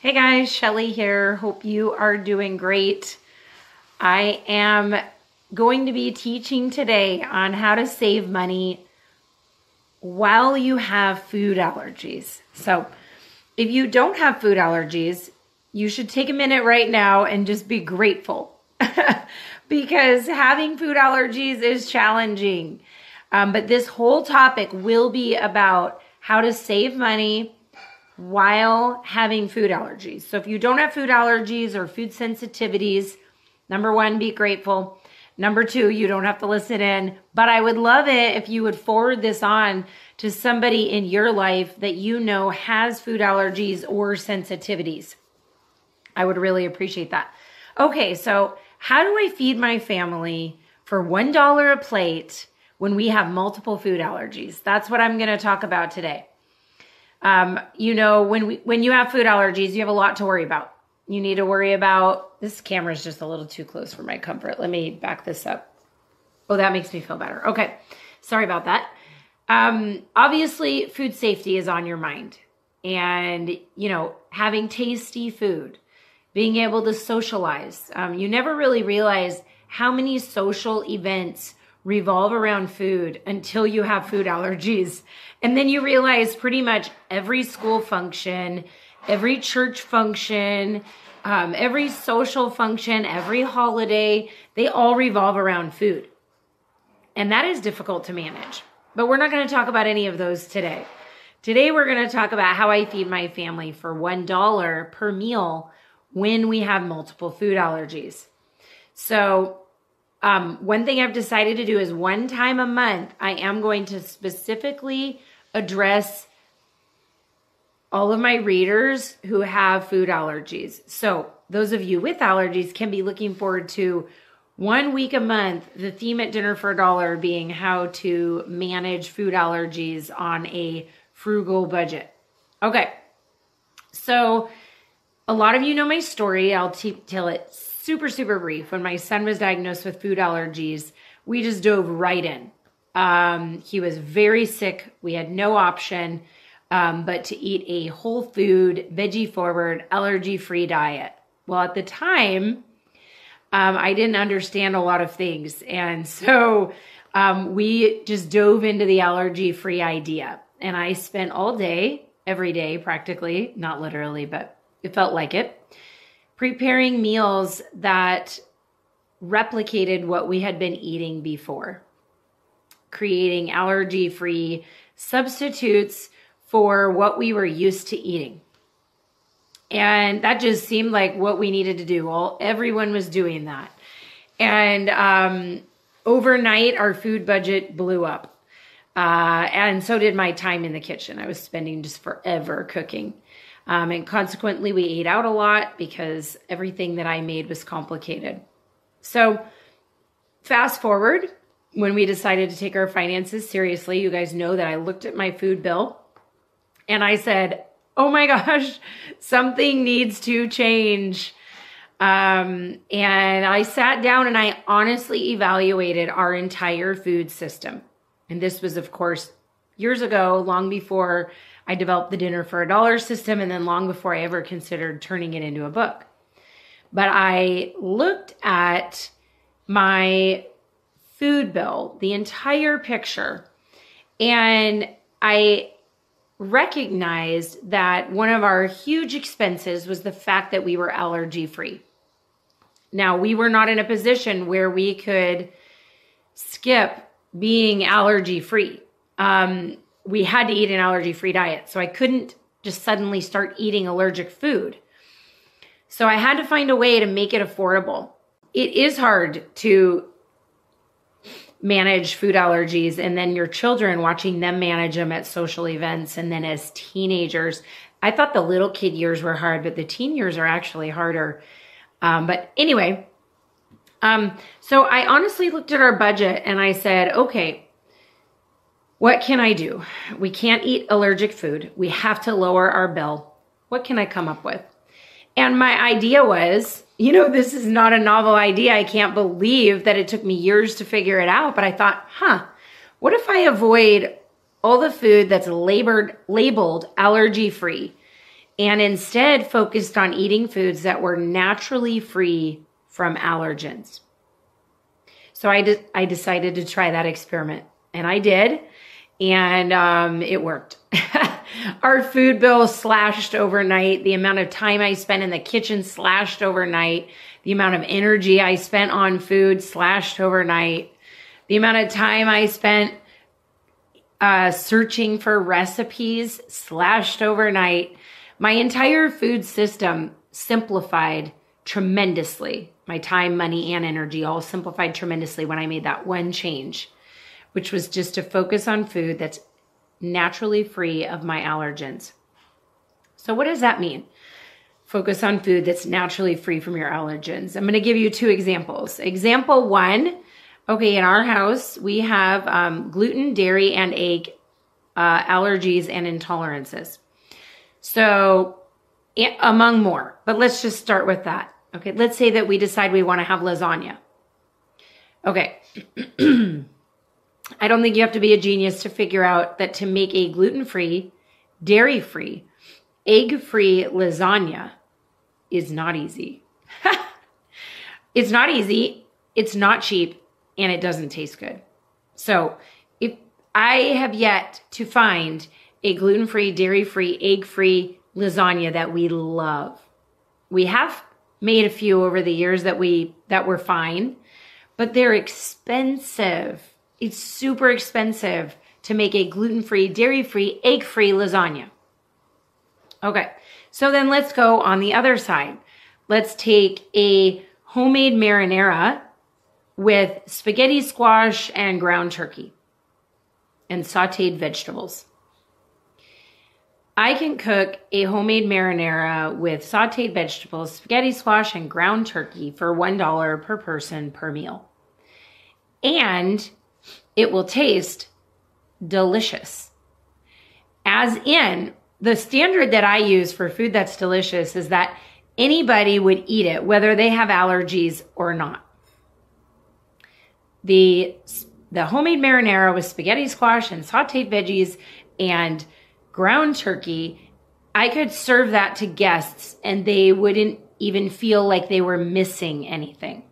Hey guys, Shelly here. Hope you are doing great. I am going to be teaching today on how to save money while you have food allergies. So if you don't have food allergies, you should take a minute right now and just be grateful because having food allergies is challenging. But this whole topic will be about how to save money while having food allergies. So if you don't have food allergies or food sensitivities, number one, be grateful. Number two, you don't have to listen in, but I would love it if you would forward this on to somebody in your life that you know has food allergies or sensitivities. I would really appreciate that. Okay, so how do I feed my family for $1 a plate when we have multiple food allergies? That's what I'm going to talk about today. When you have food allergies, you have a lot to worry about. You need to worry about, this camera is just a little too close for my comfort. Let me back this up. Oh, that makes me feel better. Okay. Sorry about that. Obviously food safety is on your mind, and, having tasty food, being able to socialize. You never really realize how many social events revolve around food until you have food allergies. And then you realize pretty much every school function, every church function, every social function, every holiday, they all revolve around food. And that is difficult to manage. But we're not going to talk about any of those today. Today, we're going to talk about how I feed my family for $1 per meal when we have multiple food allergies. So one thing I've decided to do is one time a month, I am going to specifically address all of my readers who have food allergies. So those of you with allergies can be looking forward to 1 week a month, the theme at Dinner for $1 being how to manage food allergies on a frugal budget. Okay, so a lot of you know my story. I'll tell it super, super brief. When my son was diagnosed with food allergies, we just dove right in. He was very sick. We had no option but to eat a whole food, veggie forward, allergy free diet. Well, at the time, I didn't understand a lot of things. And so we just dove into the allergy free idea. And I spent all day, every day practically, not literally, but it felt like it, preparing meals that replicated what we had been eating before, creating allergy-free substitutes for what we were used to eating. And that just seemed like what we needed to do. Well, everyone was doing that. And overnight, our food budget blew up. And so did my time in the kitchen. I was spending just forever cooking. And consequently, we ate out a lot because everything that I made was complicated. So fast forward, when we decided to take our finances seriously, you guys know that I looked at my food bill and I said, oh my gosh, something needs to change. And I sat down and I honestly evaluated our entire food system. And this was, of course, years ago, long before I developed the Dinner for $1 system, and then long before I ever considered turning it into a book. But I looked at my food bill, the entire picture, and I recognized that one of our huge expenses was the fact that we were allergy free. Now, we were not in a position where we could skip being allergy free. We had to eat an allergy-free diet, so I couldn't just suddenly start eating allergic food. So I had to find a way to make it affordable. It is hard to manage food allergies, and then your children, watching them manage them at social events, and then as teenagers. I thought the little kid years were hard, but the teen years are actually harder. But anyway, so I honestly looked at our budget and I said, okay, what can I do? We can't eat allergic food. We have to lower our bill. What can I come up with? And my idea was, this is not a novel idea. I can't believe that it took me years to figure it out. But I thought, what if I avoid all the food that's labeled allergy free and instead focused on eating foods that were naturally free from allergens. So I decided to try that experiment, and I did, and it worked. Our food bill slashed overnight. The amount of time I spent in the kitchen slashed overnight. The amount of energy I spent on food slashed overnight. The amount of time I spent searching for recipes slashed overnight. My entire food system simplified tremendously. My time, money, and energy all simplified tremendously when I made that one change, which was just to focus on food that's naturally free of my allergens. So what does that mean? Focus on food that's naturally free from your allergens. I'm going to give you 2 examples. Example 1, okay, in our house, we have gluten, dairy, and egg allergies and intolerances. So among more, but let's just start with that. Okay, let's say that we decide we want to have lasagna. Okay. I don't think you have to be a genius to figure out that to make a gluten-free, dairy-free, egg-free lasagna is not easy. It's not easy, it's not cheap, and it doesn't taste good. So if I have yet to find a gluten-free, dairy-free, egg-free lasagna that we love. We have made a few over the years that were fine, but they're expensive. It's super expensive to make a gluten-free, dairy-free, egg-free lasagna. Okay, so then let's go on the other side. Let's take a homemade marinara with spaghetti squash and ground turkey and sauteed vegetables. I can cook a homemade marinara with sauteed vegetables, spaghetti squash, and ground turkey for $1 per person per meal. And it will taste delicious. As in, the standard that I use for food that's delicious is that anybody would eat it, whether they have allergies or not. The homemade marinara with spaghetti squash and sauteed veggies and ground turkey, I could serve that to guests and they wouldn't even feel like they were missing anything.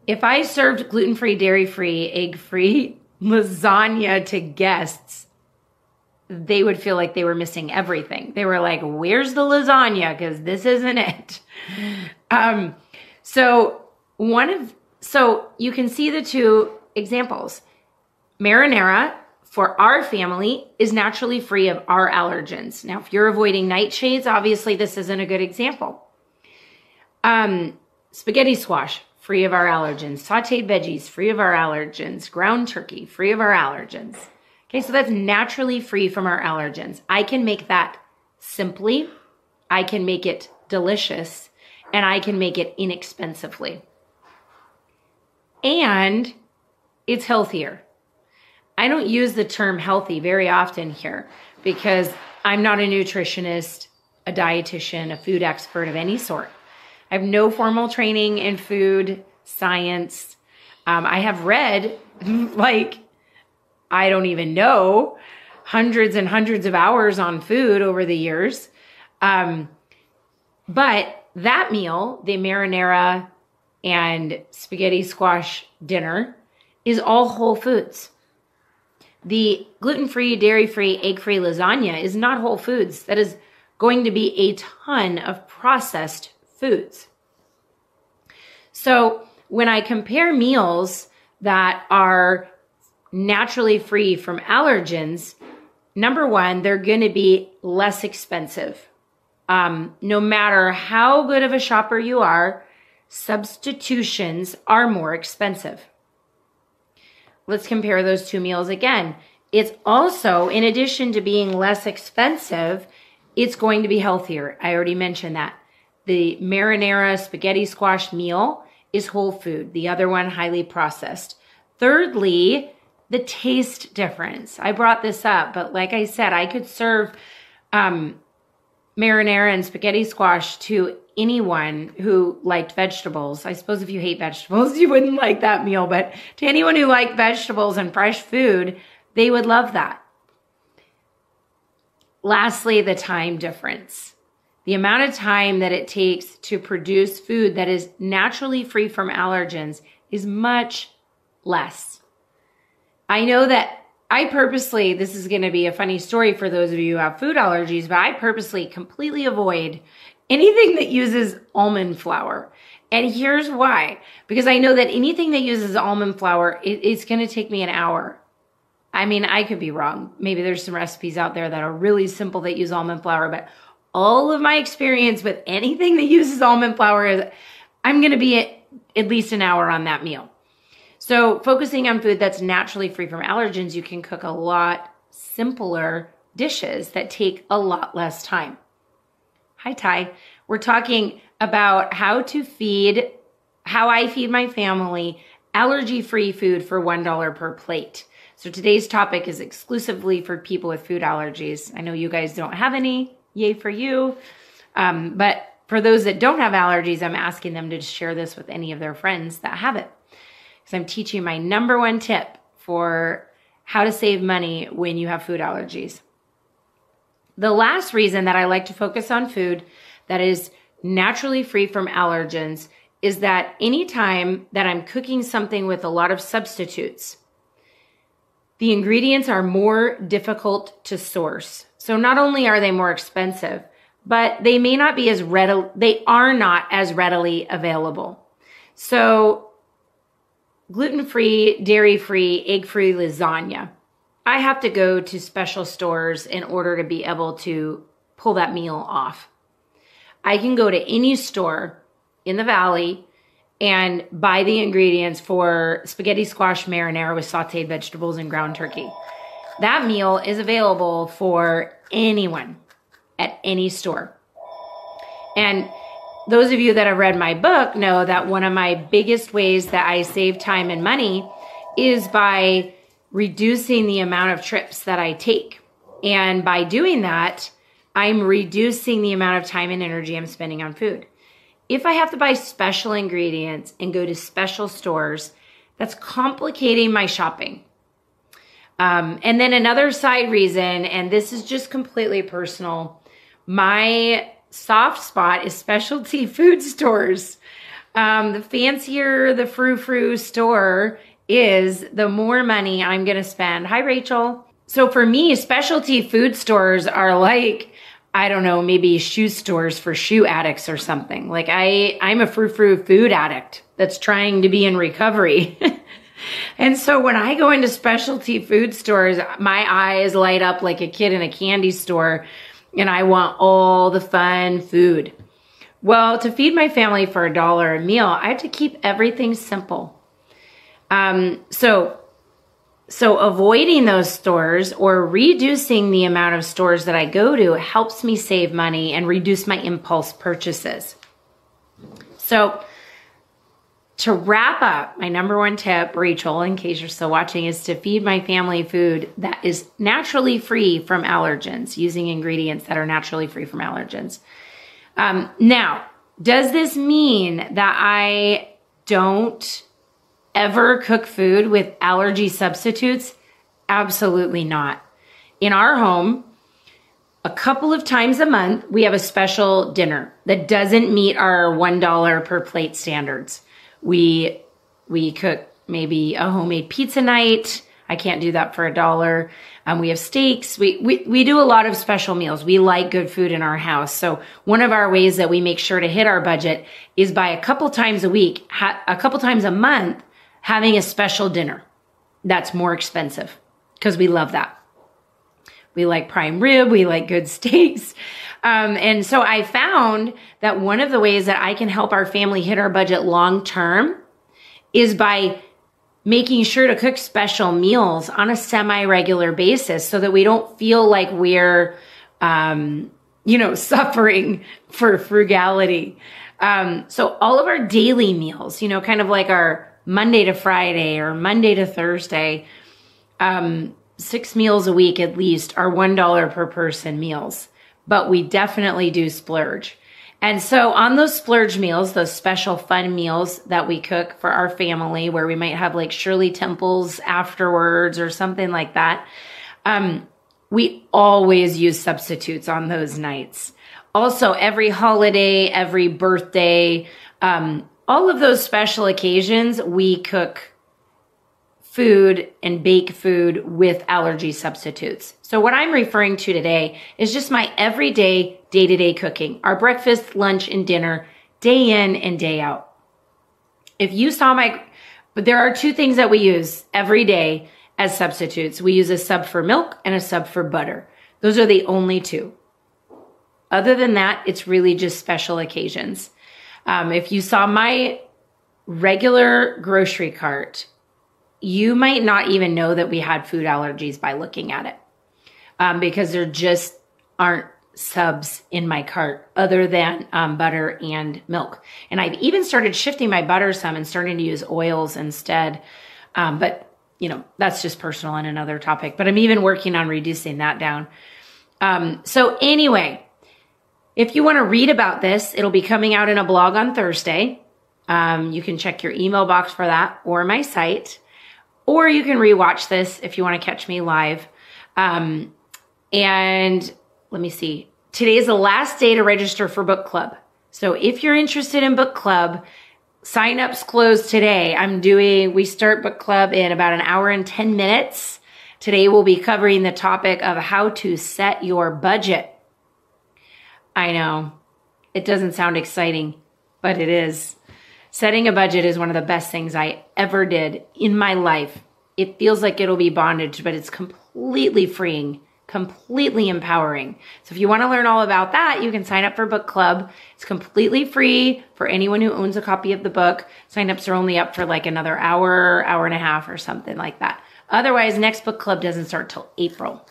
If I served gluten-free, dairy-free, egg-free lasagna to guests, they would feel like they were missing everything. They were like, where's the lasagna? Because this isn't it. So you can see the 2 examples. Marinara for our family is naturally free of our allergens. Now, if you're avoiding nightshades, obviously this isn't a good example. Spaghetti squash, free of our allergens. Sauteed veggies, free of our allergens. Ground turkey, free of our allergens. Okay, so that's naturally free from our allergens. I can make that simply, I can make it delicious, and I can make it inexpensively. And it's healthier. I don't use the term healthy very often here because I'm not a nutritionist, a dietitian, a food expert of any sort. I have no formal training in food science. I have read I don't even know, hundreds and hundreds of hours on food over the years. But that meal, the marinara and spaghetti squash dinner, is all whole foods. The gluten-free, dairy-free, egg-free lasagna is not whole foods. That is going to be a ton of processed foods. So when I compare meals that are naturally free from allergens, number one, they're going to be less expensive. No matter how good of a shopper you are, substitutions are more expensive. Let's compare those 2 meals again. It's also, in addition to being less expensive, it's going to be healthier. I already mentioned that. The marinara spaghetti squash meal is whole food. The other one, highly processed. Thirdly, the taste difference. I brought this up, but like I said, I could serve marinara and spaghetti squash to anyone who liked vegetables. I suppose if you hate vegetables, you wouldn't like that meal, but to anyone who liked vegetables and fresh food, they would love that. lastly, the time difference. The amount of time that it takes to produce food that is naturally free from allergens is much less. I know that I purposely, this is going to be a funny story for those of you who have food allergies, but I purposely completely avoid anything that uses almond flour. And here's why. Because I know that anything that uses almond flour, it's going to take me an hour. I mean, I could be wrong. Maybe there's some recipes out there that are really simple that use almond flour, but all of my experience with anything that uses almond flour is I'm going to be at least an hour on that meal. So focusing on food that's naturally free from allergens, you can cook a lot simpler dishes that take a lot less time. Hi, Ty. We're talking about how I feed my family allergy-free food for $1 per plate. So today's topic is exclusively for people with food allergies. I know you guys don't have any, yay for you. But for those that don't have allergies, I'm asking them to share this with any of their friends that have it. Because I'm teaching my number one tip for how to save money when you have food allergies. The last reason that I like to focus on food that is naturally free from allergens is that anytime that I'm cooking something with a lot of substitutes, the ingredients are more difficult to source. So not only are they more expensive, but they may not be they are not as readily available. So gluten-free, dairy-free, egg-free lasagna, I have to go to special stores in order to be able to pull that meal off. I can go to any store in the Valley and buy the ingredients for spaghetti squash marinara with sauteed vegetables and ground turkey. That meal is available for anyone at any store. And those of you that have read my book know that one of my biggest ways that I save time and money is by reducing the amount of trips that I take. And by doing that, I'm reducing the amount of time and energy I'm spending on food. If I have to buy special ingredients and go to special stores, that's complicating my shopping. And then another side reason, and this is just completely personal, my soft spot is specialty food stores. The fancier the frou-frou store is, the more money I'm going to spend. Hi, Rachel. So for me, specialty food stores are like, I don't know, maybe shoe stores for shoe addicts or something. Like I'm a frou-frou food addict that's trying to be in recovery. And so when I go into specialty food stores, my eyes light up like a kid in a candy store, and I want all the fun food. Well, to feed my family for $1 a meal, I have to keep everything simple. So avoiding those stores or reducing the amount of stores that I go to helps me save money and reduce my impulse purchases. So to wrap up, my number one tip, Rachel, in case you're still watching, is to feed my family food that is naturally free from allergens, using ingredients that are naturally free from allergens. Now, does this mean that I don't ever cook food with allergy substitutes? Absolutely not. In our home, a couple of times a month, we have a special dinner that doesn't meet our $1 per plate standards. We cook maybe a homemade pizza night. I can't do that for $1. We have steaks. We do a lot of special meals. We like good food in our house. So one of our ways that we make sure to hit our budget is by a couple times a week, a couple times a month, having a special dinner that's more expensive because we love that. We like prime rib. We like good steaks. And so I found that one of the ways that I can help our family hit our budget long term is by making sure to cook special meals on a semi-regular basis so that we don't feel like we're, suffering for frugality. So all of our daily meals, kind of like our Monday to Friday or Monday to Thursday, 6 meals a week at least are $1 per person meals. But we definitely do splurge. And so on those splurge meals, those special fun meals that we cook for our family, where we might have like Shirley Temples afterwards or something like that, we always use substitutes on those nights. Also, every holiday, every birthday, all of those special occasions, we cook food and bake food with allergy substitutes. So what I'm referring to today is just my everyday, day-to-day cooking. Our breakfast, lunch, and dinner, day in and day out. If you saw but there are two things that we use every day as substitutes. We use a sub for milk and a sub for butter. Those are the only two. Other than that, it's really just special occasions. If you saw my regular grocery cart, you might not even know that we had food allergies by looking at it, because there just aren't subs in my cart other than butter and milk. And I've even started shifting my butter some and starting to use oils instead. But you know, that's just personal and another topic, but I'm even working on reducing that down. So anyway, if you want to read about this, it'll be coming out in a blog on Thursday. You can check your email box for that or my site, or you can rewatch this if you want to catch me live. And let me see. Today is the last day to register for book club. So if you're interested in book club, sign-ups close today. We start book club in about an hour and 10 minutes. Today we'll be covering the topic of how to set your budget. I know it doesn't sound exciting, but it is. Setting a budget is one of the best things I ever did in my life. It feels like it'll be bondage, but it's completely freeing, completely empowering. So if you want to learn all about that, you can sign up for book club. It's completely free for anyone who owns a copy of the book. Signups are only up for like another hour, hour and a half or something like that. Otherwise, next book club doesn't start till April.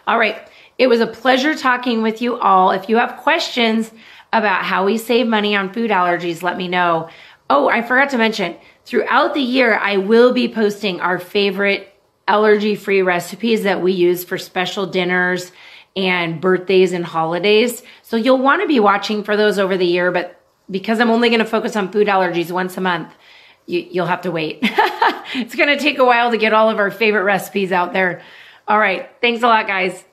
All right. It was a pleasure talking with you all. If you have questions about how we save money on food allergies, let me know. Oh, I forgot to mention, throughout the year, I will be posting our favorite allergy-free recipes that we use for special dinners and birthdays and holidays. So you'll want to be watching for those over the year, but because I'm only going to focus on food allergies once a month, you'll have to wait. It's going to take a while to get all of our favorite recipes out there. All right. Thanks a lot, guys.